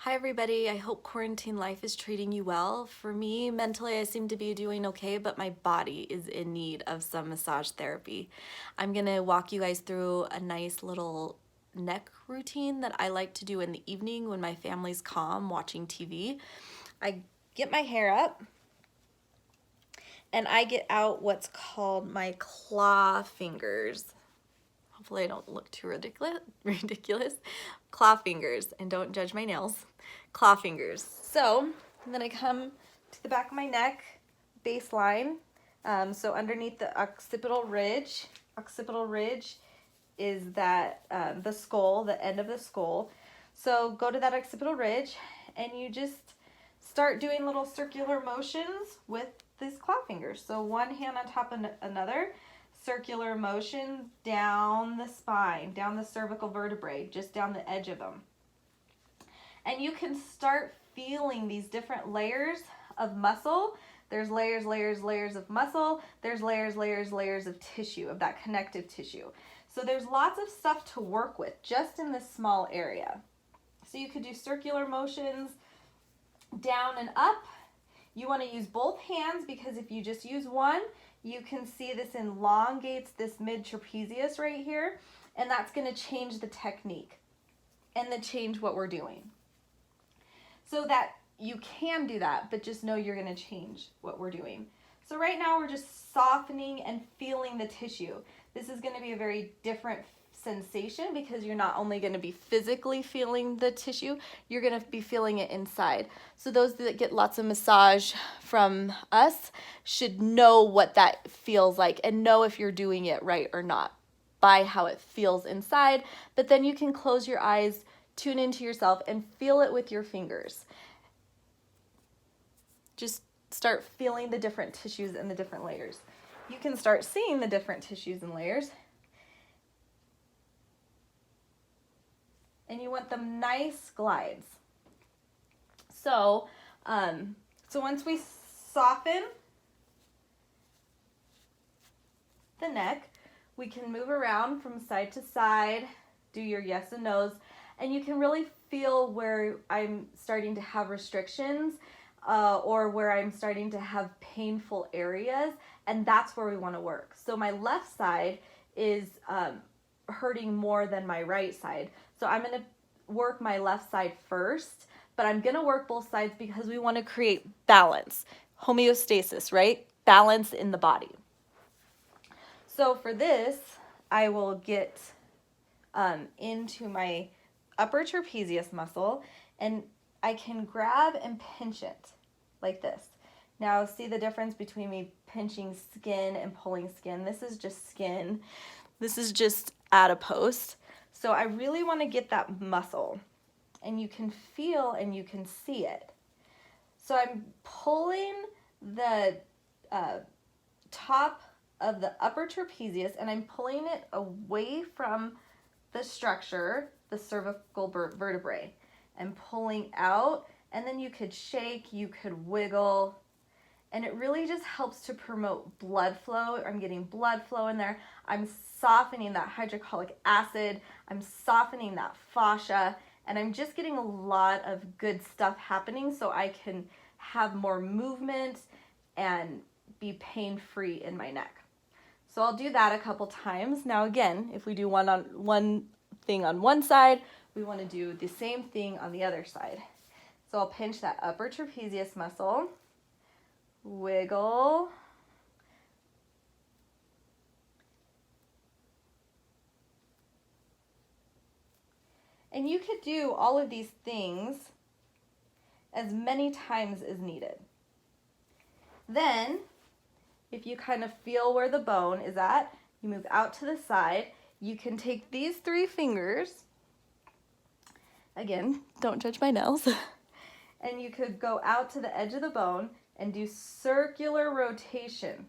Hi everybody, I hope quarantine life is treating you well. For me, mentally I seem to be doing okay, but my body is in need of some massage therapy. I'm gonna walk you guys through a nice little neck routine that I like to do in the evening when my family's calm watching TV. I get my hair up and I get out what's called my claw fingers. Hopefully I don't look too ridiculous. Claw fingers, and don't judge my nails. Claw fingers. So then I come to the back of my neck, baseline. So underneath the occipital ridge. Occipital ridge is that the skull, the end of the skull. So go to that occipital ridge and you just start doing little circular motions with these claw fingers. So one hand on top of another, circular motion down the spine, down the cervical vertebrae, just down the edge of them. And you can start feeling these different layers of muscle. There's layers, layers, layers of muscle. There's layers, layers, layers of tissue, of that connective tissue. So there's lots of stuff to work with just in this small area. So you could do circular motions down and up. You want to use both hands because if you just use one, you can see this elongates this mid trapezius right here, and that's going to change the technique and then change what we're doing. So that you can do that, but just know you're going to change what we're doing. So right now we're just softening and feeling the tissue. This is going to be a very different sensation because you're not only going to be physically feeling the tissue, you're going to be feeling it inside. So those that get lots of massage from us should know what that feels like and know if you're doing it right or not by how it feels inside. But then you can close your eyes, tune into yourself, and feel it with your fingers. Just start feeling the different tissues and the different layers. You can start seeing the different tissues and layers. And you want them nice glides. So once we soften the neck, we can move around from side to side, do your yes and no's, and you can really feel where I'm starting to have restrictions or where I'm starting to have painful areas, and that's where we want to work. So my left side is hurting more than my right side. So I'm going to work my left side first, but I'm going to work both sides because we want to create balance, homeostasis, right? Balance in the body. So for this, I will get into my upper trapezius muscle, and I can grab and pinch it like this. Now see the difference between me pinching skin and pulling skin. This is just skin. This is just adipose. So I really want to get that muscle, and you can feel and you can see it. So I'm pulling the top of the upper trapezius, and I'm pulling it away from the structure, the cervical vertebrae, and pulling out, and then you could shake, you could wiggle, and it really just helps to promote blood flow. I'm getting blood flow in there. I'm softening that hydrochloric acid. I'm softening that fascia, and I'm just getting a lot of good stuff happening so I can have more movement and be pain-free in my neck. So I'll do that a couple times. Now again, if we do one thing on one side, we want to do the same thing on the other side. So I'll pinch that upper trapezius muscle, wiggle, and you could do all of these things as many times as needed. Then, if you kind of feel where the bone is at, you move out to the side. You can take these 3 fingers, again, don't judge my nails, and you could go out to the edge of the bone and do circular rotation.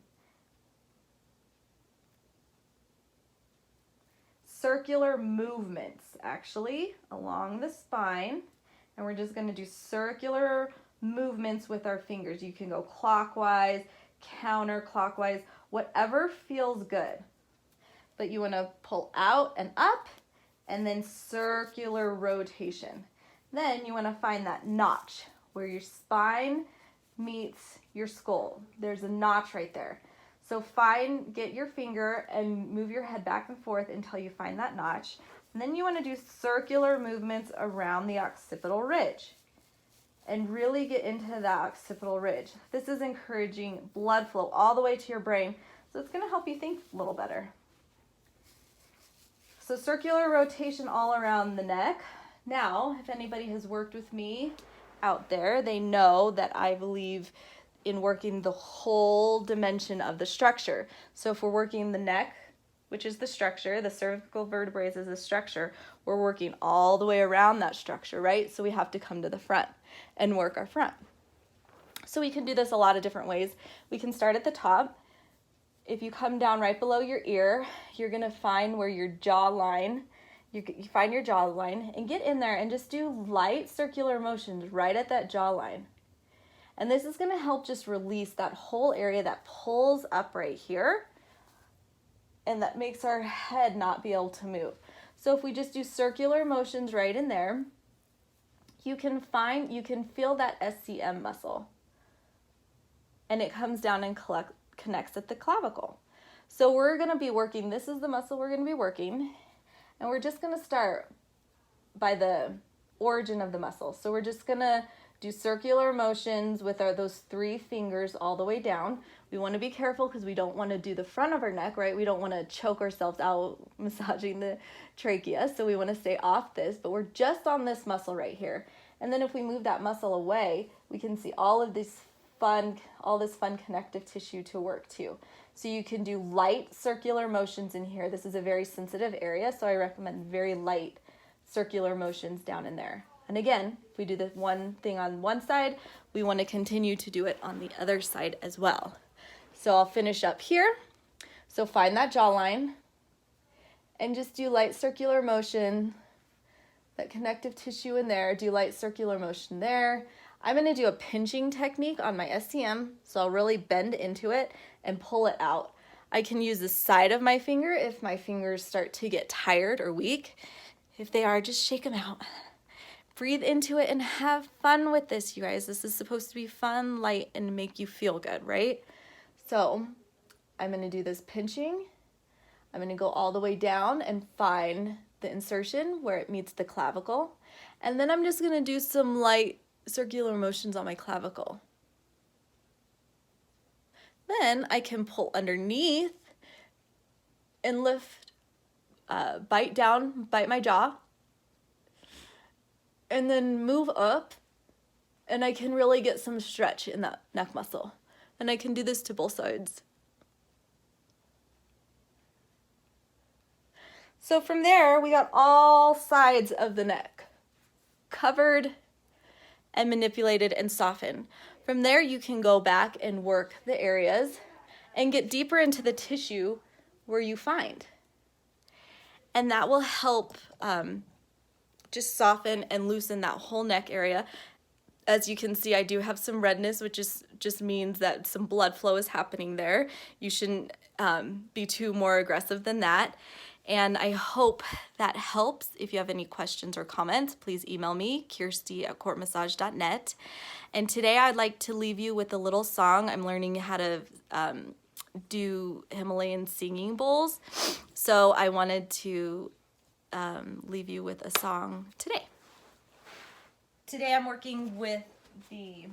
Circular movements, actually, along the spine. And we're just going to do circular movements with our fingers. You can go clockwise, counterclockwise, whatever feels good. But you want to pull out and up, and then circular rotation. Then you want to find that notch where your spine meets your skull. There's a notch right there. So get your finger and move your head back and forth until you find that notch. And then you want to do circular movements around the occipital ridge and really get into that occipital ridge. This is encouraging blood flow all the way to your brain, so it's going to help you think a little better. So circular rotation all around the neck. Now, if anybody has worked with me out there, they know that I believe in working the whole dimension of the structure. So if we're working the neck, which is the structure, the cervical vertebrae is the structure, we're working all the way around that structure, right? So we have to come to the front and work our front. So we can do this a lot of different ways. We can start at the top. If you come down right below your ear, you're gonna find where your jawline, you find your jawline and get in there and just do light circular motions right at that jawline. And this is going to help just release that whole area that pulls up right here and that makes our head not be able to move. So if we just do circular motions right in there, you can feel that SCM muscle. And it comes down and connects at the clavicle. So we're going to be working, this is the muscle we're going to be working, and we're just going to start by the origin of the muscle. So we're just going to do circular motions with those 3 fingers all the way down. We want to be careful because we don't want to do the front of our neck, right? We don't want to choke ourselves out massaging the trachea, so we want to stay off this, but we're just on this muscle right here. And then if we move that muscle away, we can see all this fun connective tissue to work too. So you can do light circular motions in here. This is a very sensitive area, so I recommend very light circular motions down in there. And again, if we do the one thing on one side, we want to continue to do it on the other side as well. So I'll finish up here. So find that jawline and just do light circular motion, that connective tissue in there, do light circular motion there. I'm going to do a pinching technique on my SCM, so I'll really bend into it and pull it out. I can use the side of my finger if my fingers start to get tired or weak. If they are, just shake them out. Breathe into it and have fun with this, you guys. This is supposed to be fun, light, and make you feel good, right? So I'm going to do this pinching. I'm going to go all the way down and find the insertion where it meets the clavicle. And then I'm just going to do some light circular motions on my clavicle. Then I can pull underneath and lift, bite my jaw, and then move up, and I can really get some stretch in that neck muscle. And I can do this to both sides. So from there, we got all sides of the neck covered and manipulated and softened. From there, you can go back and work the areas and get deeper into the tissue where you find. And that will help just soften and loosen that whole neck area. As you can see, I do have some redness, which just means that some blood flow is happening there. You shouldn't be too more aggressive than that. And I hope that helps. If you have any questions or comments, please email me, kirsty@courtmassage.net. And today I'd like to leave you with a little song. I'm learning how to do Himalayan singing bowls. So I wanted to leave you with a song today. Today I'm working with the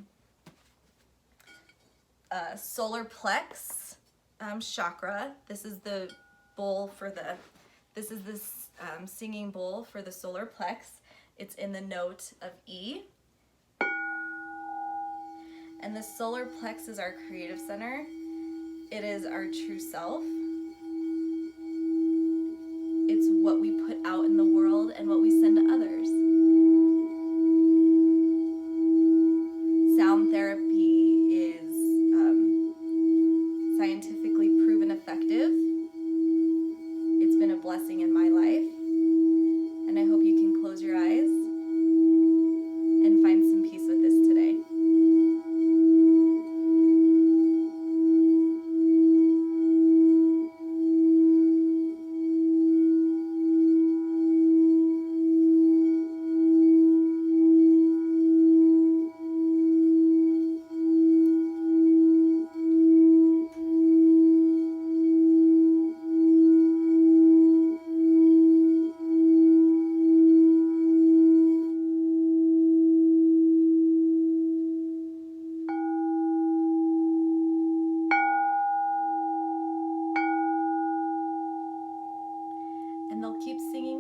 solar plex chakra. This is the bowl for this singing bowl for the solar plex. It's in the note of E. And the solar plex is our creative center. It is our true self. It's what we put out in the world and what we send to others. Sound therapy is scientifically proven effective. It's been a blessing in my life, and I hope you can close your eyes and find some peace with this today. keep singing